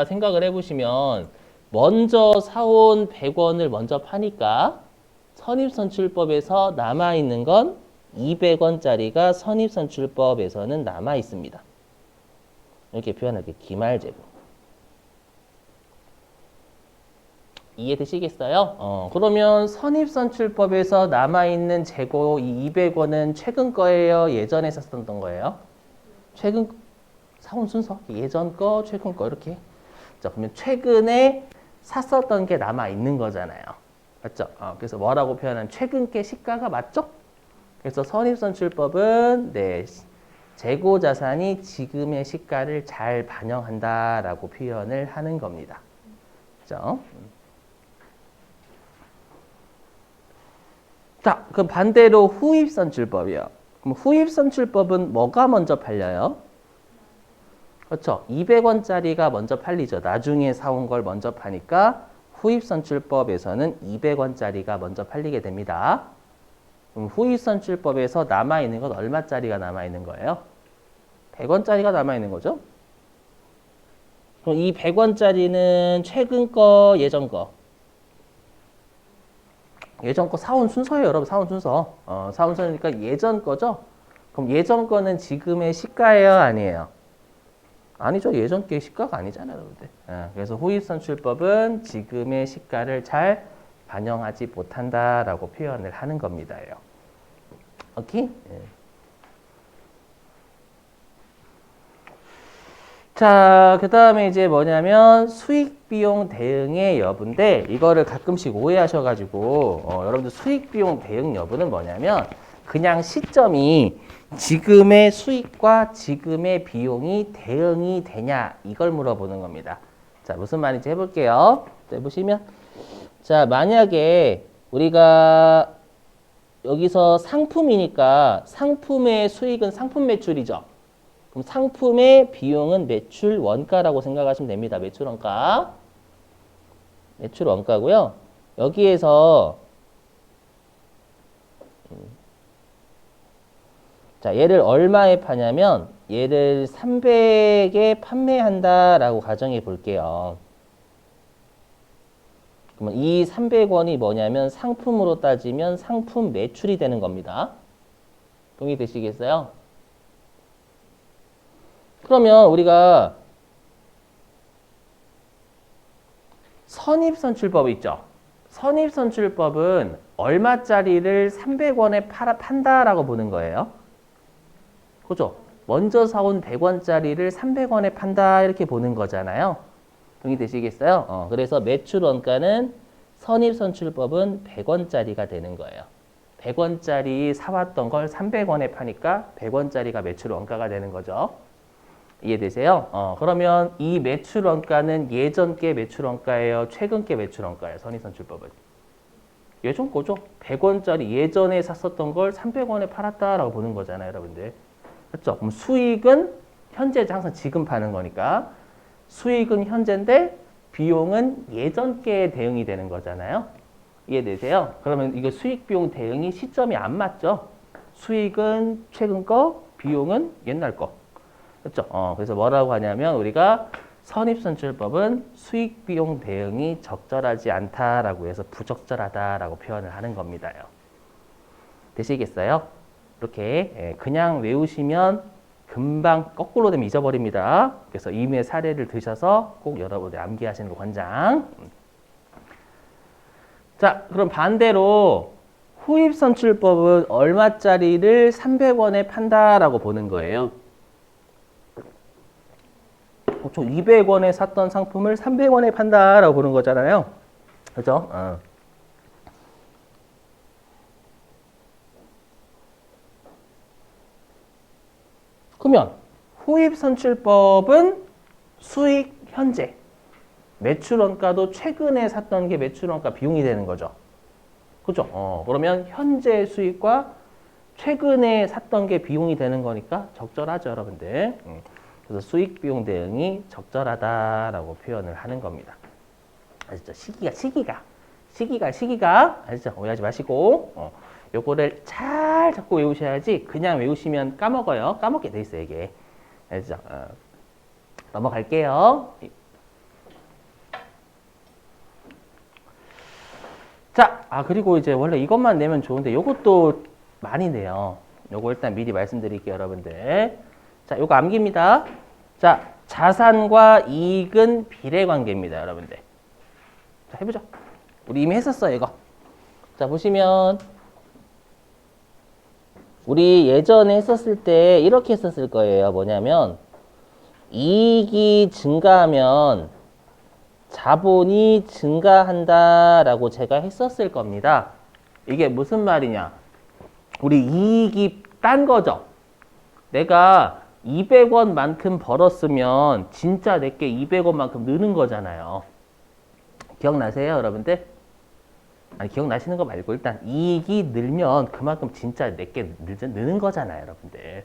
생각을 해보시면 먼저 사온 100원을 먼저 파니까 선입선출법에서 남아있는 건 200원짜리가 선입선출법에서는 남아있습니다. 이렇게 표현할게요. 기말재고. 이해되시겠어요? 그러면 선입선출법에서 남아있는 재고 이 200원은 최근 거예요? 예전에 샀었던 거예요? 최근 사온 순서. 예전 거, 최근 거 이렇게. 자, 그러면 최근에 샀었던 게 남아있는 거잖아요. 맞죠? 그래서 뭐라고 표현하면 최근께 시가가 맞죠? 그래서 선입선출법은 네, 재고 자산이 지금의 시가를 잘 반영한다라고 표현을 하는 겁니다. 그죠? 자, 그럼 반대로 후입선출법이요. 그럼 후입선출법은 뭐가 먼저 팔려요? 그렇죠. 200원짜리가 먼저 팔리죠. 나중에 사온 걸 먼저 파니까 후입선출법에서는 200원짜리가 먼저 팔리게 됩니다. 그럼 후입선출법에서 남아있는 건 얼마짜리가 남아있는 거예요? 100원짜리가 남아있는 거죠. 그럼 이 100원짜리는 최근 거, 예전 거? 예전 거 사온 순서예요, 여러분. 사온 순서. 사온 순서니까 예전 거죠? 그럼 예전 거는 지금의 시가예요, 아니에요? 아니죠. 예전 게 시가가 아니잖아요, 여러분들. 그래서 후입선출법은 지금의 시가를 잘 반영하지 못한다라고 표현을 하는 겁니다. 오케이? 자, 그 다음에 이제 뭐냐면 수익비용 대응의 여부인데 이거를 가끔씩 오해하셔가지고 여러분들 수익비용 대응 여부는 뭐냐면 그냥 시점이 지금의 수익과 지금의 비용이 대응이 되냐 이걸 물어보는 겁니다. 자, 무슨 말인지 해볼게요. 자, 보시면 자, 만약에 우리가 여기서 상품이니까 상품의 수익은 상품 매출이죠. 그럼 상품의 비용은 매출 원가라고 생각하시면 됩니다. 매출 원가. 매출 원가고요. 여기에서 자, 얘를 얼마에 파냐면 얘를 300에 판매한다라고 가정해 볼게요. 그러면 이 300원이 뭐냐면 상품으로 따지면 상품 매출이 되는 겁니다. 동의되시겠어요? 그러면 우리가 선입선출법 있죠? 선입선출법은 얼마짜리를 300원에 판다라고 보는 거예요. 그죠? 먼저 사온 100원짜리를 300원에 판다 이렇게 보는 거잖아요. 동의되시겠어요? 그래서 매출 원가는 선입선출법은 100원짜리가 되는 거예요. 100원짜리 사왔던 걸 300원에 파니까 100원짜리가 매출 원가가 되는 거죠. 이해되세요? 그러면 이 매출 원가는 예전 게 매출 원가예요? 최근 게 매출 원가예요? 선입선출법은. 예전 거죠. 100원짜리 예전에 샀었던 걸 300원에 팔았다라고 보는 거잖아요, 여러분들. 그렇죠? 그럼 수익은 현재 항상 지금 파는 거니까 수익은 현재인데 비용은 예전 게 대응이 되는 거잖아요. 이해되세요? 그러면 이거 수익 비용 대응이 시점이 안 맞죠? 수익은 최근 거, 비용은 옛날 거. 그렇죠? 그래서 뭐라고 하냐면 우리가 선입선출법은 수익 비용 대응이 적절하지 않다라고 해서 부적절하다라고 표현을 하는 겁니다. 되시겠어요? 이렇게 그냥 외우시면 금방 거꾸로 되면 잊어버립니다. 그래서 이미의 사례를 드셔서 꼭 여러분들 암기하시는 거 권장. 자, 그럼 반대로 후입선출법은 얼마짜리를 300원에 판다라고 보는 거예요. 저 200원에 샀던 상품을 300원에 판다라고 보는 거잖아요. 그죠? 그러면 후입선출법은 수익 현재, 매출 원가도 최근에 샀던 게 매출 원가 비용이 되는 거죠. 그죠? 그러면 현재 수익과 최근에 샀던 게 비용이 되는 거니까 적절하죠, 여러분들. 그래서 수익 비용 대응이 적절하다라고 표현을 하는 겁니다. 아시죠? 시기가 아시죠? 오해하지 마시고 요거를 잘 잡고 외우셔야지 그냥 외우시면 까먹어요. 까먹게 돼 있어요, 이게. 아시죠? 넘어갈게요. 자, 그리고 이제 원래 이것만 내면 좋은데 요것도 많이 내요. 요거 일단 미리 말씀드릴게요, 여러분들. 자, 요거 암기입니다. 자, 자산과 이익은 비례관계입니다, 여러분들. 자, 해보죠. 우리 이미 했었어요, 이거. 자, 보시면 우리 예전에 했었을 때 이렇게 했었을 거예요. 뭐냐면 이익이 증가하면 자본이 증가한다라고 제가 했었을 겁니다. 이게 무슨 말이냐? 우리 이익이 딴 거죠. 내가 200원만큼 벌었으면 진짜 내게 200원만큼 느는 거잖아요. 기억나세요, 여러분들? 아니, 기억나시는 거 말고 일단 이익이 늘면 그만큼 진짜 내게 느는 거잖아요, 여러분들.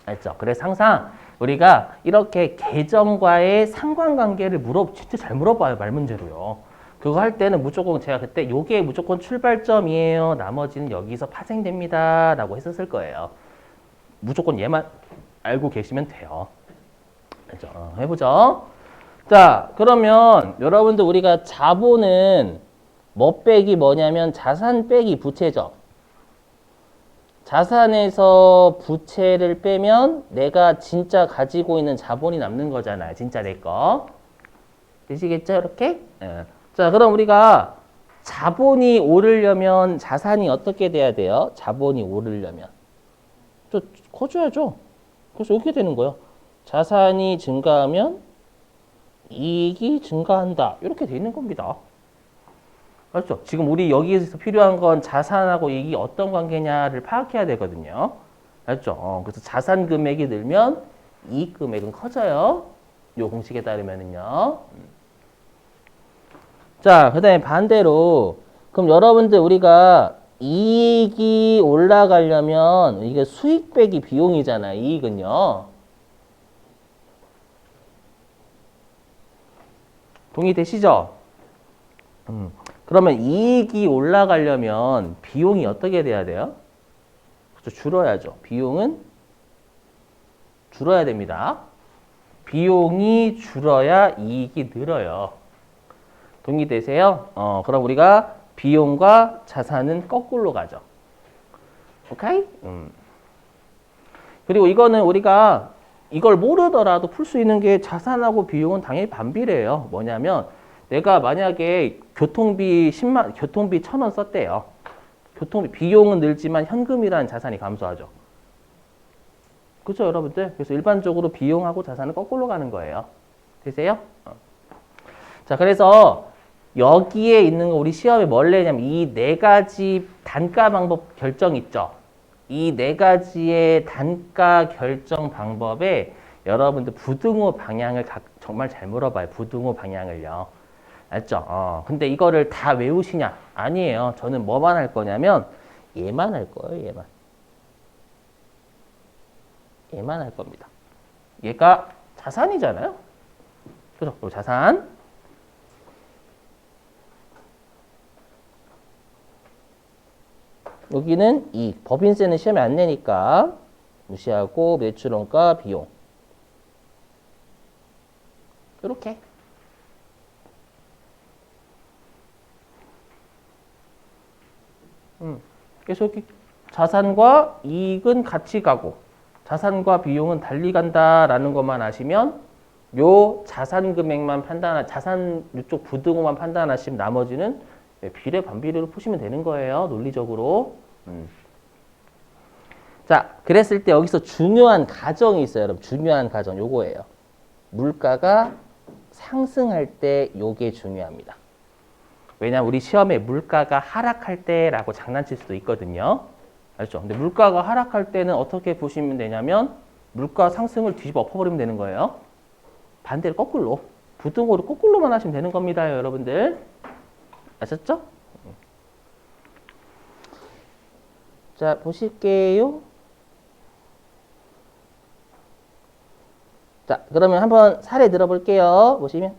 알죠? 그래서 항상 우리가 이렇게 계정과의 상관관계를 진짜 잘 물어봐요, 말 문제로요. 그거 할 때는 무조건 제가 그때 요게 무조건 출발점이에요. 나머지는 여기서 파생됩니다. 라고 했었을 거예요. 무조건 얘만 알고 계시면 돼요. 알죠? 해보죠. 자, 그러면 여러분들 우리가 자본은 뭐 빼기 뭐냐면 자산 빼기 부채죠. 자산에서 부채를 빼면 내가 진짜 가지고 있는 자본이 남는 거잖아요. 진짜 내 거. 되시겠죠? 이렇게? 네. 자, 그럼 우리가 자본이 오르려면 자산이 어떻게 돼야 돼요? 자본이 오르려면. 좀 커줘야죠. 그래서 이렇게 되는 거예요. 자산이 증가하면 이익이 증가한다. 이렇게 돼 있는 겁니다. 맞죠? 지금 우리 여기에서 필요한 건 자산하고 이익이 어떤 관계냐를 파악해야 되거든요. 맞죠? 그래서 자산 금액이 늘면 이익 금액은 커져요. 요 공식에 따르면은요. 자, 그 다음에 반대로 그럼 여러분들 우리가 이익이 올라가려면 이게 수익 빼기 비용이잖아요. 이익은요. 동의되시죠? 그러면 이익이 올라가려면 비용이 어떻게 돼야 돼요? 그렇죠. 줄어야죠. 비용은 줄어야 됩니다. 비용이 줄어야 이익이 늘어요. 동의되세요? 그럼 우리가 비용과 자산은 거꾸로 가죠. 오케이? 그리고 이거는 우리가 이걸 모르더라도 풀 수 있는 게 자산하고 비용은 당연히 반비례예요. 뭐냐면 내가 만약에 교통비 1,000원 썼대요. 비용은 늘지만 현금이라는 자산이 감소하죠. 그렇죠, 여러분들? 그래서 일반적으로 비용하고 자산은 거꾸로 가는 거예요. 되세요? 자, 그래서 여기에 있는 거 우리 시험에 뭘 내냐면 이 네 가지 단가 방법 결정 있죠. 이 네 가지의 단가 결정 방법에 여러분들 부등호 방향을 정말 잘 물어봐요. 부등호 방향을요. 알죠? 근데 이거를 다 외우시냐? 아니에요. 저는 뭐만 할 거냐면 얘만 할 거예요. 얘만. 얘만 할 겁니다. 얘가 자산이잖아요. 그죠? 자산. 여기는 이익. 법인세는 시험에 안 내니까 무시하고 매출원가 비용. 이렇게. 그래서 여기 자산과 이익은 같이 가고 자산과 비용은 달리 간다라는 것만 아시면 요 자산 금액만 자산 이쪽 부등호만 판단하시면 나머지는 비례 반비례로 푸시면 되는 거예요. 논리적으로. 자, 그랬을 때 여기서 중요한 가정이 있어요. 여러분, 중요한 가정 요거예요. 물가가 상승할 때 요게 중요합니다. 왜냐면 우리 시험에 물가가 하락할 때라고 장난칠 수도 있거든요. 알죠? 근데 물가가 하락할 때는 어떻게 보시면 되냐면 물가 상승을 뒤집어 엎어버리면 되는 거예요. 반대로 거꾸로. 부등호를 거꾸로만 하시면 되는 겁니다, 여러분들. 아셨죠? 자, 보실게요. 자, 그러면 한번 사례 들어볼게요. 보시면.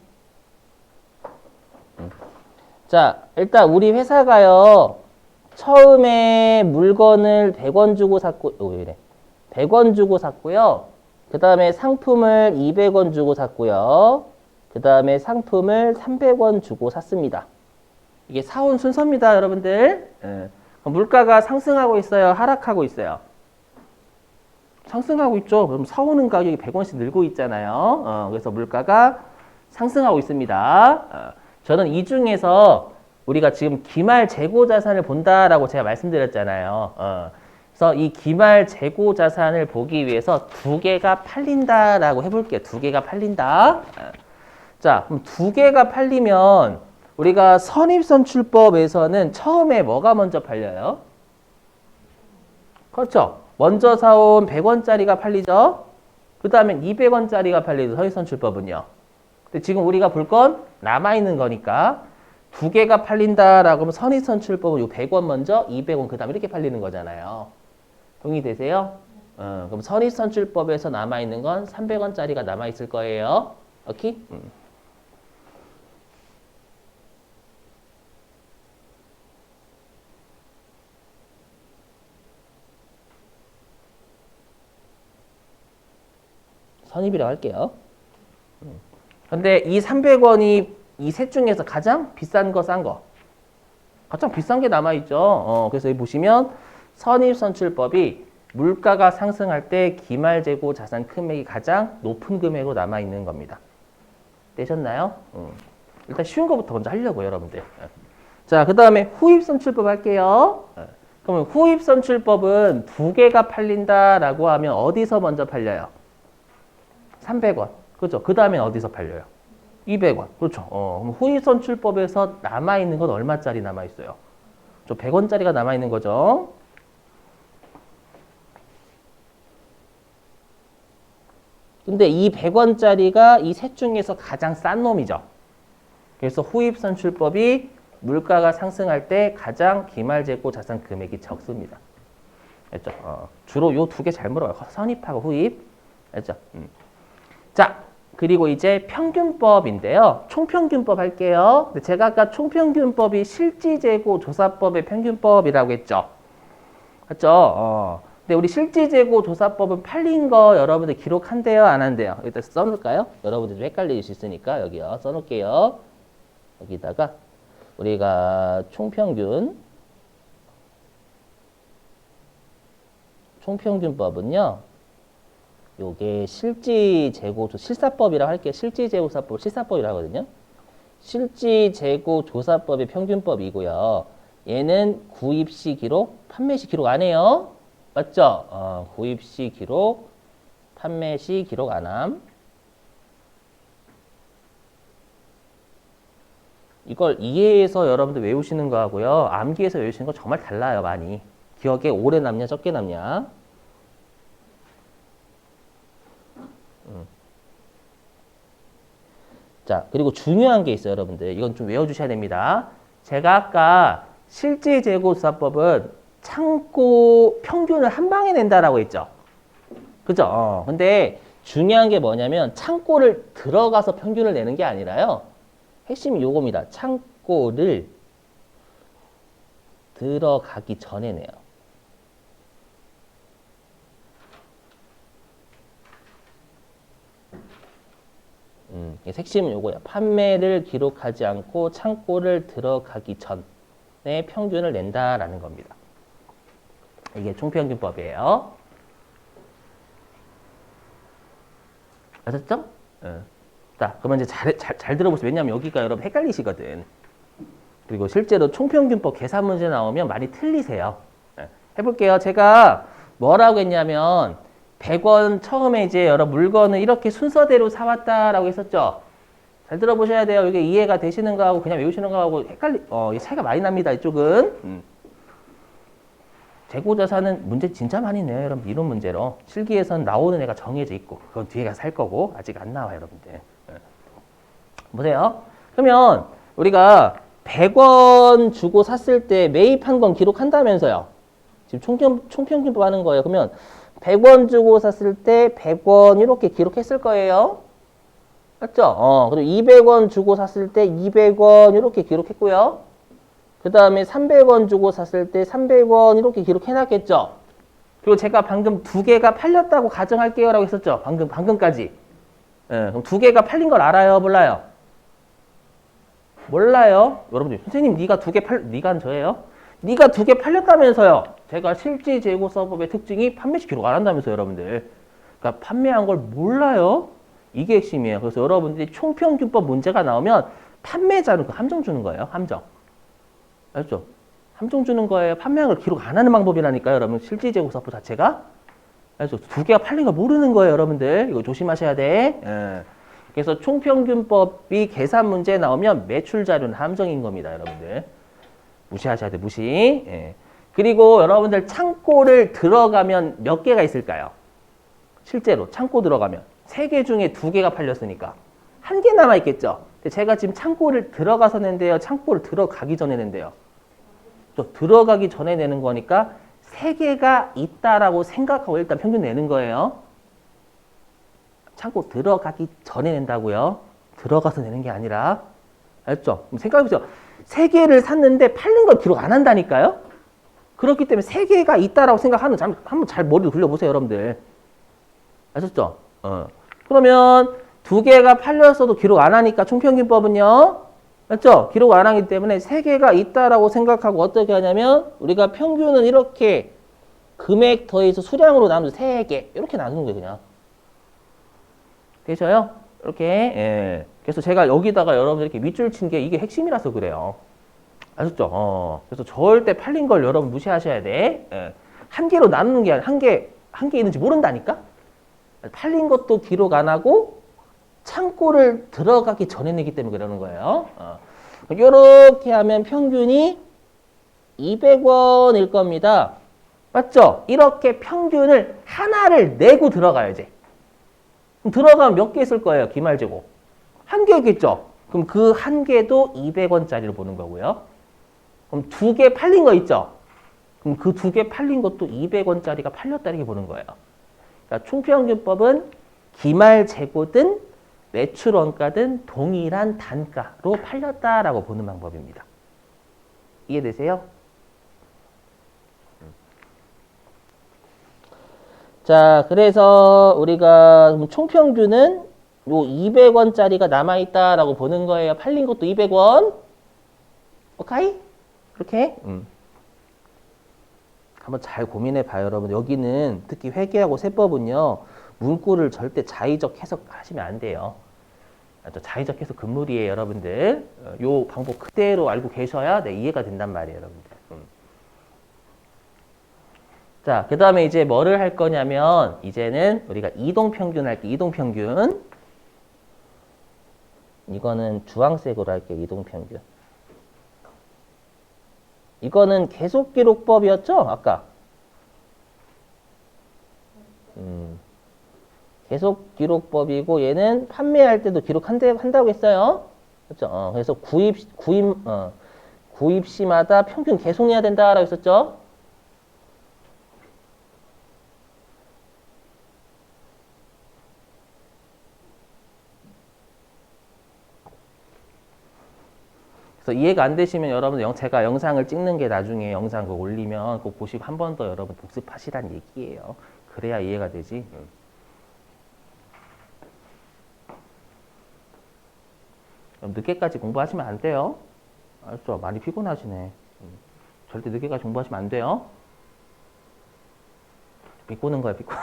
자, 일단 우리 회사가요. 처음에 물건을 100원 주고 샀고, 왜 이래? 100원 주고 샀고요. 그 다음에 상품을 200원 주고 샀고요. 그 다음에 상품을 300원 주고 샀습니다. 이게 사온 순서입니다, 여러분들. 예. 물가가 상승하고 있어요, 하락하고 있어요? 상승하고 있죠. 그럼 사오는 가격이 100원씩 늘고 있잖아요. 그래서 물가가 상승하고 있습니다. 저는 이 중에서 우리가 지금 기말 재고 자산을 본다라고 제가 말씀드렸잖아요. 그래서 이 기말 재고 자산을 보기 위해서 두 개가 팔린다라고 해볼게요. 두 개가 팔린다. 자, 그럼 두 개가 팔리면 우리가 선입선출법에서는 처음에 뭐가 먼저 팔려요? 그렇죠. 먼저 사온 100원짜리가 팔리죠. 그 다음에 200원짜리가 팔리죠. 선입선출법은요. 근데 지금 우리가 볼 건 남아있는 거니까 두 개가 팔린다라고 하면 선입선출법은 요 100원 먼저 200원 그 다음에 이렇게 팔리는 거잖아요. 동의되세요? 그럼 선입선출법에서 남아있는 건 300원짜리가 남아있을 거예요. 오케이? 선입이라고 할게요. 근데 이 300원이 이 셋 중에서 가장 비싼 거, 싼 거? 가장 비싼 게 남아있죠. 그래서 여기 보시면 선입선출법이 물가가 상승할 때 기말재고 자산 금액이 가장 높은 금액으로 남아있는 겁니다. 되셨나요? 일단 쉬운 거부터 먼저 하려고요, 여러분들. 자, 그 다음에 후입선출법 할게요. 그러면 후입선출법은 두 개가 팔린다라고 하면 어디서 먼저 팔려요? 300원. 그렇죠? 그 다음에 어디서 팔려요? 200원. 그렇죠. 그럼 후입선출법에서 남아있는 건 얼마짜리 남아있어요? 100원짜리가 남아있는 거죠. 근데 이 100원짜리가 이 셋 중에서 가장 싼 놈이죠. 그래서 후입선출법이 물가가 상승할 때 가장 기말재고 자산 금액이 적습니다. 알죠? 주로 요 두 개 잘 물어요. 선입하고 후입. 알죠? 자, 그리고 이제 평균법인데요. 총평균법 할게요. 근데 제가 아까 총평균법이 실지재고 조사법의 평균법이라고 했죠. 맞죠? 근데 우리 실지재고 조사법은 팔린 거 여러분들 기록한대요? 안 한대요? 일단 써놓을까요? 여러분들 좀 헷갈릴 수 있으니까 여기요. 써놓을게요. 여기다가 우리가 총평균법은요. 요게 실사법이라고 할게요. 실지재고조사법, 실사법이라고 하거든요. 실지재고조사법의 평균법이고요. 얘는 구입시 기록, 판매시 기록 안 해요. 맞죠? 구입시 기록, 판매시 기록 안 함. 이걸 이해해서 여러분들 외우시는 거하고요. 암기해서 외우시는 거 정말 달라요, 많이. 기억에 오래 남냐, 적게 남냐. 자, 그리고 중요한 게 있어요, 여러분들. 이건 좀 외워주셔야 됩니다. 제가 아까 실지재고조사법은 창고 평균을 한 방에 낸다라고 했죠. 그죠? 근데 중요한 게 뭐냐면 창고를 들어가서 평균을 내는 게 아니라요. 핵심이 요겁니다. 창고를 들어가기 전에 내요. 핵심은 요거야. 판매를 기록하지 않고 창고를 들어가기 전에 평균을 낸다라는 겁니다. 이게 총평균법이에요. 아셨죠? 자, 그러면 이제 잘 들어보세요. 왜냐하면 여기가 여러분 헷갈리시거든. 그리고 실제로 총평균법 계산 문제 나오면 많이 틀리세요. 해볼게요. 제가 뭐라고 했냐면 100원 처음에 이제 여러 물건을 이렇게 순서대로 사왔다라고 했었죠. 잘 들어보셔야 돼요. 이게 이해가 되시는 거하고 그냥 외우시는 거하고 차이가 많이 납니다. 이쪽은. 재고자산은 문제 진짜 많이 내요. 여러분 이론 문제로. 실기에서는 나오는 애가 정해져 있고 그건 뒤에 가서 살 거고 아직 안 나와요. 여러분들. 보세요. 그러면 우리가 100원 주고 샀을 때 매입한 건 기록한다면서요. 지금 총평균법 하는 거예요. 그러면 100원 주고 샀을 때 100원 이렇게 기록했을 거예요. 맞죠? 그리고 200원 주고 샀을 때 200원 이렇게 기록했고요. 그 다음에 300원 주고 샀을 때 300원 이렇게 기록해놨겠죠. 그리고 제가 방금 두 개가 팔렸다고 가정할게요 라고 했었죠. 방금까지. 그럼 두 개가 팔린 걸 알아요? 몰라요? 몰라요. 여러분들, 선생님 네가 네가 저예요? 네가 2개 팔렸다면서요. 제가 실제 재고 서버의 특징이 판매 시 기록 안 한다면서요, 여러분들. 그러니까 판매한 걸 몰라요. 이게 핵심이에요. 그래서 여러분들이 총평균법 문제가 나오면 판매자는 그 함정 주는 거예요. 함정. 알죠? 함정 주는 거예요. 판매한 걸 기록 안 하는 방법이라니까요, 여러분. 실제 재고 서버 자체가. 알죠? 2개가 팔린 걸 모르는 거예요, 여러분들. 이거 조심하셔야 돼. 예. 그래서 총평균법이 계산 문제 나오면 매출 자료는 함정인 겁니다, 여러분들. 무시하셔야 돼, 무시. 예. 그리고 여러분들 창고를 들어가면 몇 개가 있을까요? 실제로 창고 들어가면 3개 중에 2개가 팔렸으니까 1개 남아있겠죠? 근데 제가 지금 창고를 들어가서 낸대요, 창고를 들어가기 전에 낸대요? 또 들어가기 전에 내는 거니까 3개가 있다라고 생각하고 일단 평균 내는 거예요. 창고 들어가기 전에 낸다고요? 들어가서 내는 게 아니라. 알죠? 생각해보세요. 3개를 샀는데 팔린 걸 기록 안 한다니까요? 그렇기 때문에 3개가 있다라고 생각하는, 한번 잘 머리를 굴려보세요, 여러분들. 아셨죠? 그러면 2개가 팔렸어도 기록 안 하니까 총평균법은요? 맞죠? 기록 안 하기 때문에 3개가 있다라고 생각하고 어떻게 하냐면 우리가 평균은 이렇게 금액 더해서 수량으로 나누면 3개 이렇게 나누는 거예요, 그냥. 되셔요? 이렇게. 예. 그래서 제가 여기다가 여러분들 이렇게 밑줄 친 게 이게 핵심이라서 그래요. 아셨죠? 그래서 절대 팔린 걸 여러분 무시하셔야 돼. 예. 1개로 나누는 게 아니라 한 개 있는지 모른다니까? 팔린 것도 기록 안 하고 창고를 들어가기 전에 내기 때문에 그러는 거예요. 이렇게 하면 평균이 200원일 겁니다. 맞죠? 이렇게 평균을 하나를 내고 들어가야지. 그럼 들어가면 몇 개 있을 거예요? 기말재고. 1개겠죠? 그럼 그 1개도 200원짜리를 보는 거고요. 그럼 2개 팔린 거 있죠? 그럼 그 2개 팔린 것도 200원짜리가 팔렸다 이렇게 보는 거예요. 그러니까 총평균법은 기말재고든 매출 원가든 동일한 단가로 팔렸다라고 보는 방법입니다. 이해되세요? 자, 그래서 우리가 총평균은 요 200원짜리가 남아있다라고 보는 거예요. 팔린 것도 200원. 오케이? 그렇게? 한번 잘 고민해 봐요, 여러분. 여기는 특히 회계하고 세법은요. 문구를 절대 자의적 해석하시면 안 돼요. 자의적 해석 금물이에요, 여러분들. 요 방법 그대로 알고 계셔야 이해가 된단 말이에요, 여러분들. 자, 그 다음에 이제 뭐를 할 거냐면 이제는 우리가 이동평균 할게요. 이동평균. 이거는 주황색으로 할게요. 이동평균. 이거는 계속기록법이었죠? 아까. 계속기록법이고 얘는 판매할 때도 기록한다고 했어요. 그렇죠? 그래서 구입 시마다 평균 계속해야 된다라고 했었죠? 그래서 이해가 안 되시면 여러분 제가 영상을 찍는 게 나중에 영상 그거 올리면 꼭 보시고 한 번 더 여러분 복습하시라는 얘기예요. 그래야 이해가 되지. 늦게까지 공부하시면 안 돼요. 알죠? 많이 피곤하시네. 절대 늦게까지 공부하시면 안 돼요. 비꼬는 거야, 비꼬는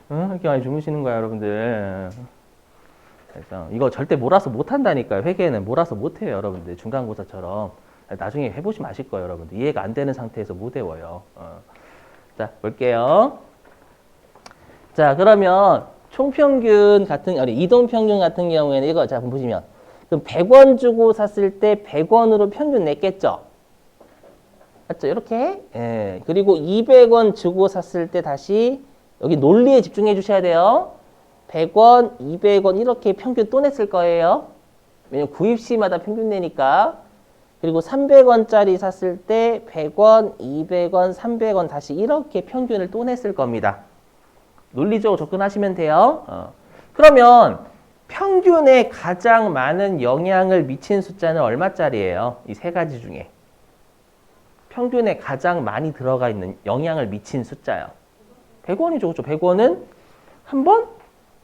거야. 이렇게 많이 주무시는 거야, 여러분들. 그래서 이거 절대 몰아서 못 한다니까요. 회계는 몰아서 못 해요, 여러분들. 중간고사처럼. 나중에 해보시면 아실 거예요, 여러분들. 이해가 안 되는 상태에서 못 외워요. 자, 볼게요. 자, 그러면 총평균 이동평균 같은 경우에는 이거 자, 보시면 그럼 100원 주고 샀을 때 100원으로 평균 냈겠죠? 맞죠? 이렇게. 예. 그리고 200원 주고 샀을 때 다시 여기 논리에 집중해 주셔야 돼요. 100원, 200원 이렇게 평균 또 냈을 거예요. 왜냐면 구입 시마다 평균 내니까. 그리고 300원짜리 샀을 때 100원, 200원, 300원 다시 이렇게 평균을 또 냈을 겁니다. 논리적으로 접근하시면 돼요. 그러면 평균에 가장 많은 영향을 미친 숫자는 얼마짜리예요? 이 세 가지 중에. 평균에 가장 많이 들어가 있는 영향을 미친 숫자요. 100원이죠. 그렇죠? 100원은 한 번,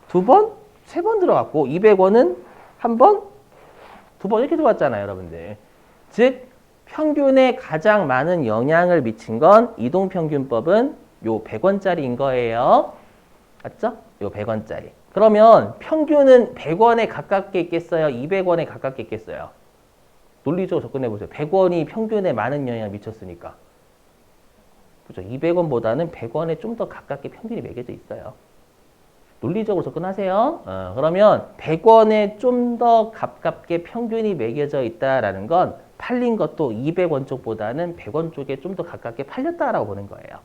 두 번, 세 번 들어갔고 200원은 한 번, 두 번 이렇게 들어왔잖아요, 여러분들. 즉 평균에 가장 많은 영향을 미친 건 이동평균법은 요 100원짜리인 거예요. 맞죠? 요 100원짜리. 그러면 평균은 100원에 가깝게 있겠어요? 200원에 가깝게 있겠어요? 논리적으로 접근해 보세요. 100원이 평균에 많은 영향을 미쳤으니까. 그죠? 200원보다는 100원에 좀 더 가깝게 평균이 매겨져 있어요. 논리적으로 접근하세요. 그러면 100원에 좀 더 가깝게 평균이 매겨져 있다라는 건 팔린 것도 200원 쪽보다는 100원 쪽에 좀 더 가깝게 팔렸다라고 보는 거예요.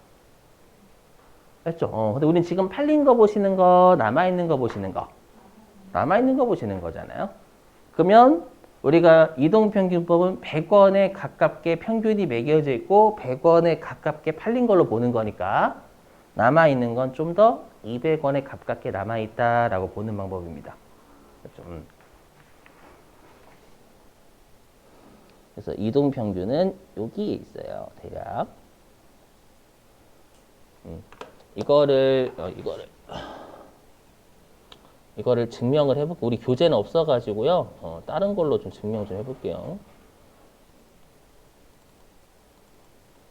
맞죠? 근데 우린 지금 팔린 거 보시는 거, 남아있는 거 보시는 거. 남아있는 거 보시는 거잖아요. 그러면 우리가 이동평균법은 100원에 가깝게 평균이 매겨져 있고 100원에 가깝게 팔린 걸로 보는 거니까 남아있는 건 좀 더 200원에 가깝게 남아있다라고 보는 방법입니다. 그렇죠? 그래서 이동평균은 여기에 있어요. 대략. 이거를 증명을 해볼게요. 우리 교재는 없어가지고요. 다른 걸로 좀 증명 좀 해볼게요.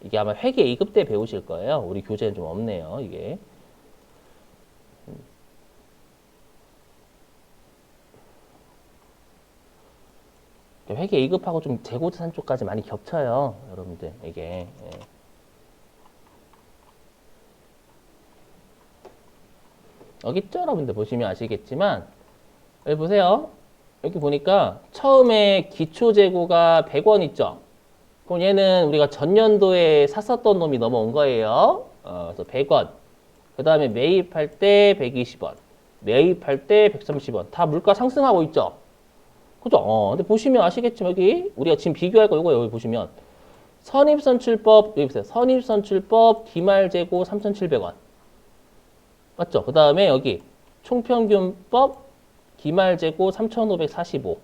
이게 아마 회계 2급 때 배우실 거예요. 우리 교재는 좀 없네요. 이게. 회계 2급하고 좀 재고자산 쪽까지 많이 겹쳐요. 여러분들 이게. 예. 여기 있죠? 여러분들 보시면 아시겠지만 여기 보세요. 여기 보니까 처음에 기초재고가 100원 있죠? 그럼 얘는 우리가 전년도에 샀었던 놈이 넘어온 거예요. 그래서 100원. 그 다음에 매입할 때 120원. 매입할 때 130원. 다 물가 상승하고 있죠? 그죠? 근데 보시면 아시겠지만 여기 우리가 지금 비교할 거 이거 여기 보시면 선입선출법 여기 보세요. 선입선출법 기말재고 3,700원. 맞죠? 그 다음에 여기 총평균법 기말재고 3,545.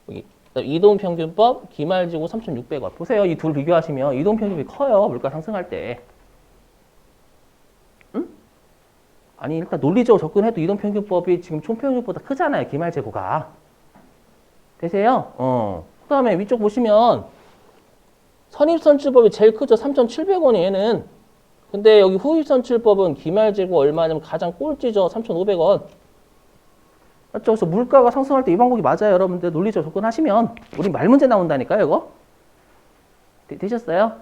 여기 이동평균법 기말재고 3,600원. 보세요. 이 둘 비교하시면 이동평균이 커요. 물가 상승할 때. 응? 아니 일단 논리적으로 접근해도 이동평균법이 지금 총평균보다 크잖아요. 기말재고가. 되세요? 그 다음에 위쪽 보시면 선입선출법이 제일 크죠. 3,700원이 얘는. 근데 여기 후입선출법은 기말재고 얼마냐면 가장 꼴찌죠. 3,500원. 맞죠? 그래서 물가가 상승할 때 이 방법이 맞아요. 여러분들 논리적으로 접근하시면. 우리 말 문제 나온다니까요, 이거. 되셨어요?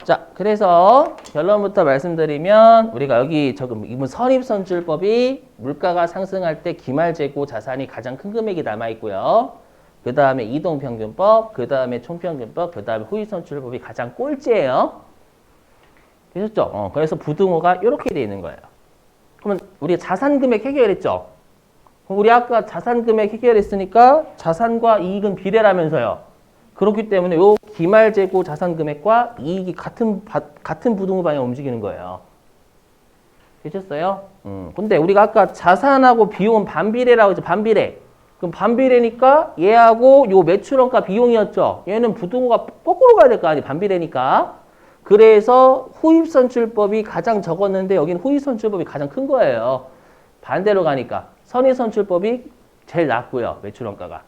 자, 그래서 결론부터 말씀드리면 우리가 여기 이분 선입선출법이 물가가 상승할 때 기말재고 자산이 가장 큰 금액이 남아있고요. 그 다음에 이동평균법, 그 다음에 총평균법, 그 다음에 후입선출법이 가장 꼴찌예요. 되셨죠? 그래서 부등호가 이렇게 되어 있는 거예요. 그러면 우리 자산금액 해결했죠? 그럼 우리 아까 자산금액 해결했으니까 자산과 이익은 비례라면서요. 그렇기 때문에 요 기말재고 자산금액과 이익이 같은 부등호 방향 움직이는 거예요. 되셨어요? 근데 우리가 아까 자산하고 비용은 반비례라고 했죠. 반비례. 그럼 반비례니까 얘하고 요 매출원가 비용이었죠. 얘는 부등호가 거꾸로 가야 될 거 아니에요. 반비례니까. 그래서 후입선출법이 가장 적었는데 여기는 후입선출법이 가장 큰 거예요. 반대로 가니까 선입선출법이 제일 낮고요. 매출원가가.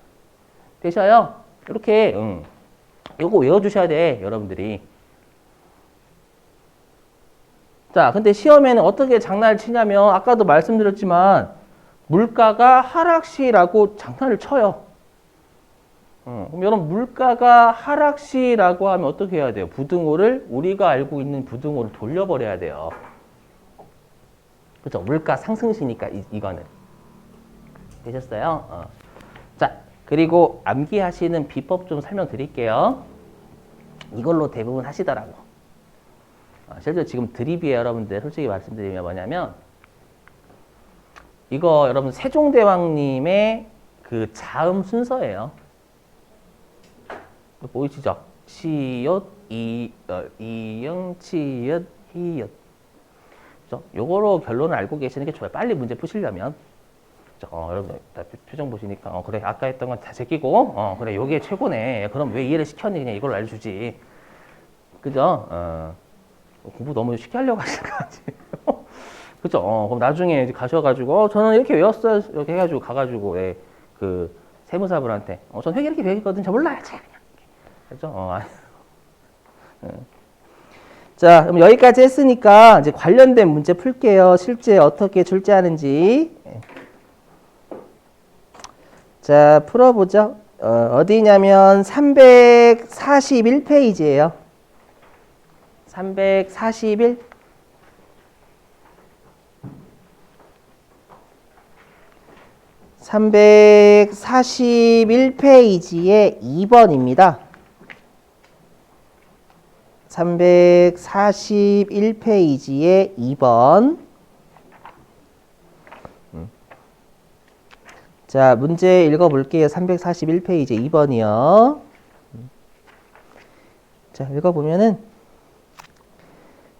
되셔요? 이렇게 이거 외워주셔야 돼. 여러분들이. 자, 근데 시험에는 어떻게 장난을 치냐면 아까도 말씀드렸지만 물가가 하락시라고 장난을 쳐요. 그럼 여러분 물가가 하락시라고 하면 어떻게 해야 돼요? 부등호를 우리가 알고 있는 부등호를 돌려버려야 돼요. 그렇죠? 물가 상승시니까 이거는. 되셨어요? 자, 그리고 암기하시는 비법 좀 설명드릴게요. 이걸로 대부분 하시더라고. 실제로 지금 드립이에요, 여러분들. 솔직히 말씀드리면 뭐냐면 이거 여러분 세종대왕님의 그 자음 순서예요. 보이시죠? 치읓, 이응, 치읓, 히읗. 그죠? 요거로 결론을 알고 계시는 게 좋아요. 빨리 문제 푸시려면. 여러분 표정 보시니까 그래 아까 했던 건 다 제끼고 그래 요게 최고네. 그럼 왜 이해를 시켰니? 그냥 이걸 알려주지. 그죠? 공부 너무 쉽게 하려고 하시는 거 아니에요? 그죠? 그럼 나중에 이제 가셔가지고, 저는 이렇게 외웠어요. 이렇게 해가지고, 가가지고, 예, 그, 세무사분한테, 전 회계 이렇게 배웠거든. 저 몰라요. 그죠? 자, 그럼 여기까지 했으니까, 이제 관련된 문제 풀게요. 실제 어떻게 출제하는지. 자, 풀어보죠. 어디냐면, 341페이지예요. 341. 341페이지의 2번입니다. 341페이지의 2번. 자, 문제 읽어볼게요. 341페이지 2번이요. 자, 읽어보면은,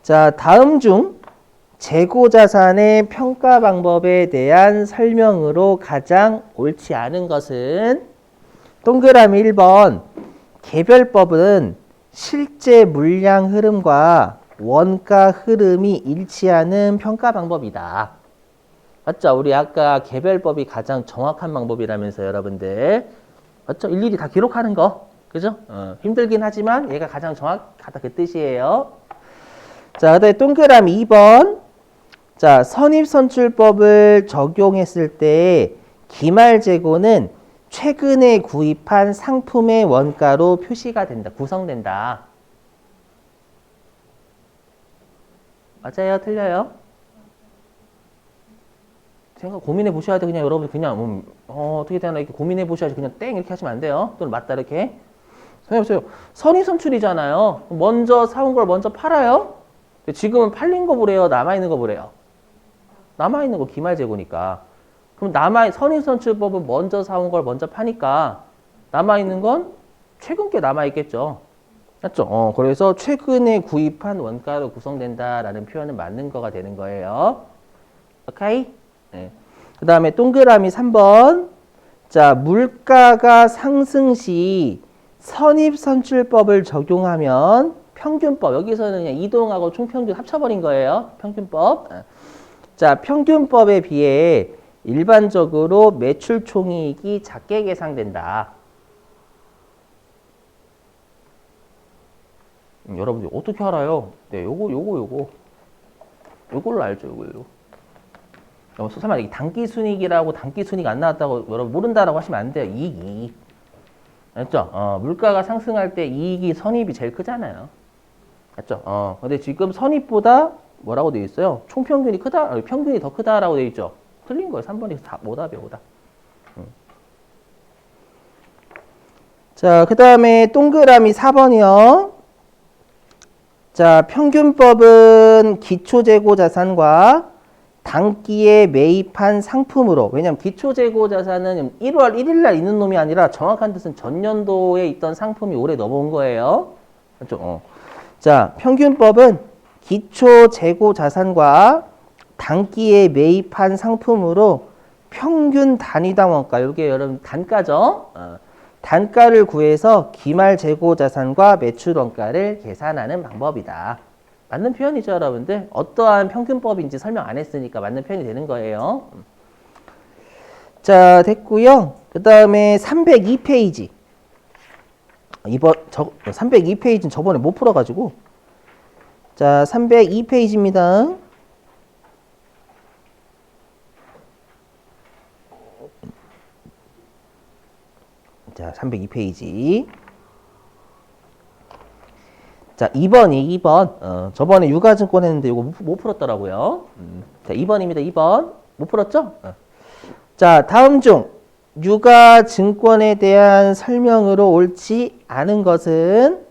자, 다음 중 재고자산의 평가 방법에 대한 설명으로 가장 옳지 않은 것은 동그라미 1번 개별법은 실제 물량 흐름과 원가 흐름이 일치하는 평가 방법이다. 맞죠? 우리 아까 개별법이 가장 정확한 방법이라면서 여러분들. 맞죠? 일일이 다 기록하는 거. 그죠? 힘들긴 하지만 얘가 가장 정확하다 그 뜻이에요. 자, 그다음에 동그라미 2번. 자, 선입선출법을 적용했을 때 기말재고는 최근에 구입한 상품의 원가로 표시가 된다. 구성된다. 맞아요? 틀려요? 생각 고민해 보셔야 돼. 그냥 여러분 그냥 어떻게 되나 이렇게 고민해 보셔야지. 그냥 땡 이렇게 하시면 안 돼요. 또는 맞다 이렇게. 생각해보세요. 선입선출이잖아요. 먼저 사온 걸 먼저 팔아요? 지금은 팔린 거 보래요? 남아있는 거 보래요? 남아있는 거 기말재고니까. 그럼 선입선출법은 먼저 사온 걸 먼저 파니까 남아있는 건 최근 게 남아있겠죠. 맞죠? 그래서 최근에 구입한 원가로 구성된다라는 표현은 맞는 거가 되는 거예요. 오케이? 네. 그 다음에 동그라미 3번. 자, 물가가 상승 시 선입선출법을 적용하면 평균법. 여기서는 그냥 이동하고 총평균 합쳐버린 거예요. 평균법. 자, 평균법에 비해 일반적으로 매출 총이익이 작게 계상된다. 여러분들 어떻게 알아요? 네, 요걸로 알죠, 요걸로. 설마 이게 단기순이익이라고 단기순이익 안 나왔다고 여러분 모른다라고 하시면 안 돼요. 이익. 맞죠? 물가가 상승할 때 이익이 선입이 제일 크잖아요. 맞죠? 근데 지금 선입보다 뭐라고 되어 있어요? 총평균이 크다, 평균이 더 크다라고 되어 있죠. 틀린 거예요. 3번이 오답이에요, 오답. 자, 그 다음에 동그라미 4번이요. 자, 평균법은 기초재고자산과 단기에 매입한 상품으로. 왜냐면 기초재고자산은 1월 1일 날 있는 놈이 아니라 정확한 뜻은 전년도에 있던 상품이 올해 넘어온 거예요. 맞죠? 자, 평균법은 기초재고자산과 단기에 매입한 상품으로 평균 단위당 원가, 이게 여러분 단가죠. 단가를 구해서 기말재고자산과 매출원가를 계산하는 방법이다. 맞는 표현이죠, 여러분들. 어떠한 평균법인지 설명 안 했으니까 맞는 표현이 되는 거예요. 자, 됐고요. 그 다음에 302페이지. 302페이지는 저번에 못 풀어가지고. 자, 302페이지입니다. 자, 302페이지. 자, 2번. 저번에 유가증권 했는데 이거 못 풀었더라고요. 자, 2번입니다. 2번. 못 풀었죠? 자, 다음 중 유가증권에 대한 설명으로 옳지 않은 것은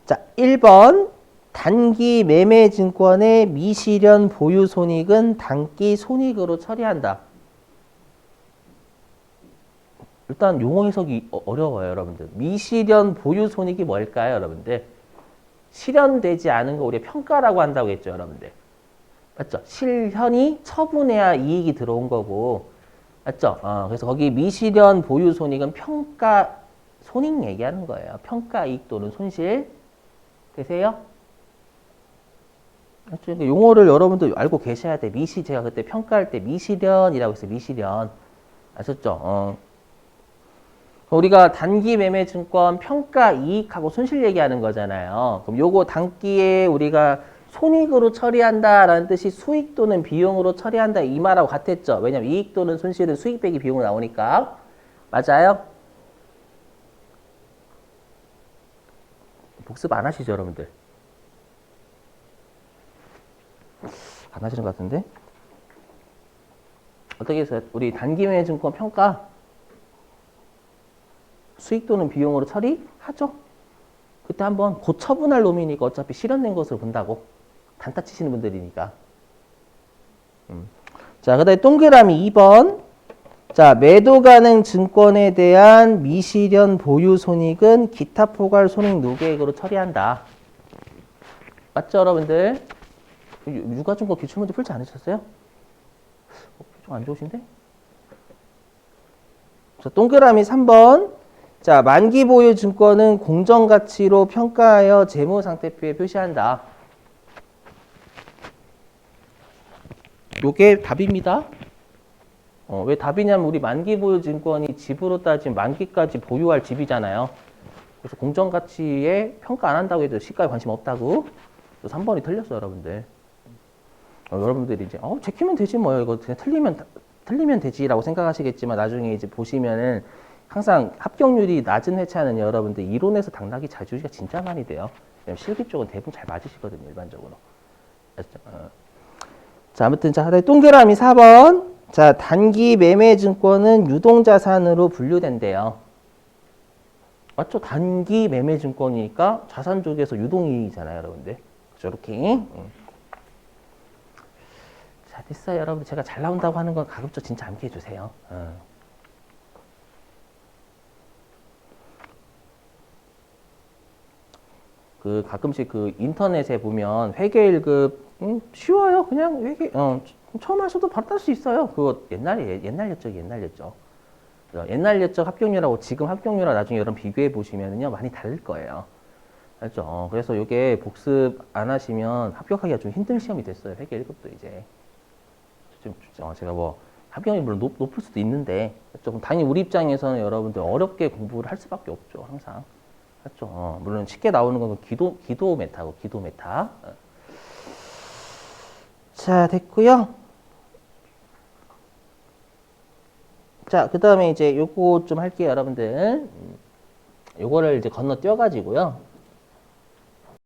자, 1번 단기 매매증권의 미실현 보유 손익은 단기 손익으로 처리한다. 일단 용어 해석이 어려워요, 여러분들. 미실현 보유 손익이 뭘까요, 여러분들? 실현되지 않은 거 우리가 평가라고 한다고 했죠, 여러분들. 맞죠? 실현이 처분해야 이익이 들어온 거고, 맞죠? 그래서 거기 미실현 보유 손익은 평가 손익 얘기하는 거예요. 평가 이익 또는 손실. 되세요? 그러니까 용어를 여러분들 알고 계셔야 돼. 제가 그때 평가할 때 미실현이라고 했어요. 미실현. 아셨죠? 우리가 단기 매매 증권 평가 이익하고 손실 얘기하는 거잖아요. 그럼 요거 단기에 우리가 손익으로 처리한다라는 뜻이 수익 또는 비용으로 처리한다 이 말하고 같았죠. 왜냐면 이익 또는 손실은 수익 빼기 비용으로 나오니까. 맞아요? 복습 안 하시죠, 여러분들? 안 하시는 것 같은데? 어떻게 해서 우리 단기 매매 증권 평가 수익 또는 비용으로 처리하죠. 그때 한번 곧 처분할 놈이니까 어차피 실현된 것을 본다고. 단타 치시는 분들이니까. 자, 그 다음에 동그라미 2번. 자, 매도 가능 증권에 대한 미실현 보유 손익은 기타 포괄 손익 노계획으로 처리한다. 맞죠, 여러분들? 유가증권 기출문제 풀지 않으셨어요? 좀 안 좋으신데? 자, 동그라미 3번. 자, 만기 보유 증권은 공정 가치로 평가하여 재무 상태표에 표시한다. 요게 답입니다. 왜 답이냐면 우리 만기 보유 증권이 집으로 따지면 만기까지 보유할 집이잖아요. 그래서 공정 가치에 평가 안 한다고 해도 시가에 관심 없다고. 3번이 틀렸어요, 여러분들. 여러분들이 이제 제키면 되지 뭐 이거 그냥 틀리면 되지라고 생각하시겠지만 나중에 이제 보시면은 항상 합격률이 낮은 회차는 여러분들 이론에서 당락이 자주가 진짜 많이 돼요. 왜냐면 실기 쪽은 대부분 잘 맞으시거든요, 일반적으로. 자, 아무튼 자, 동그라미 4번. 자, 단기 매매 증권은 유동자산으로 분류된대요. 맞죠? 단기 매매 증권이니까 자산 쪽에서 유동이익이잖아요, 여러분들. 저렇게. 자, 됐어요, 여러분. 제가 잘 나온다고 하는 건 가급적 진짜 암기해 주세요. 가끔씩 인터넷에 보면 회계 1급 쉬워요. 그냥 회계 처음 하셔도 바로 딸 수 있어요. 그거 옛날 옛적. 옛날 옛적 합격률하고 지금 합격률하고 나중에 여러분 비교해 보시면요 많이 다를 거예요. 알죠? 그래서 이게 복습 안 하시면 합격하기가 좀 힘든 시험이 됐어요. 회계 1급도 이제 제가 뭐 합격률이 물론 높을 수도 있는데 좀 당연히 우리 입장에서는 여러분들 어렵게 공부를 할 수밖에 없죠. 항상. 맞죠? 물론 쉽게 나오는 건 기도 메타고, 기도 메타. 자, 됐고요. 자, 그 다음에 이제 요거 좀 할게요, 여러분들. 요거를 이제 건너뛰어 가지고요.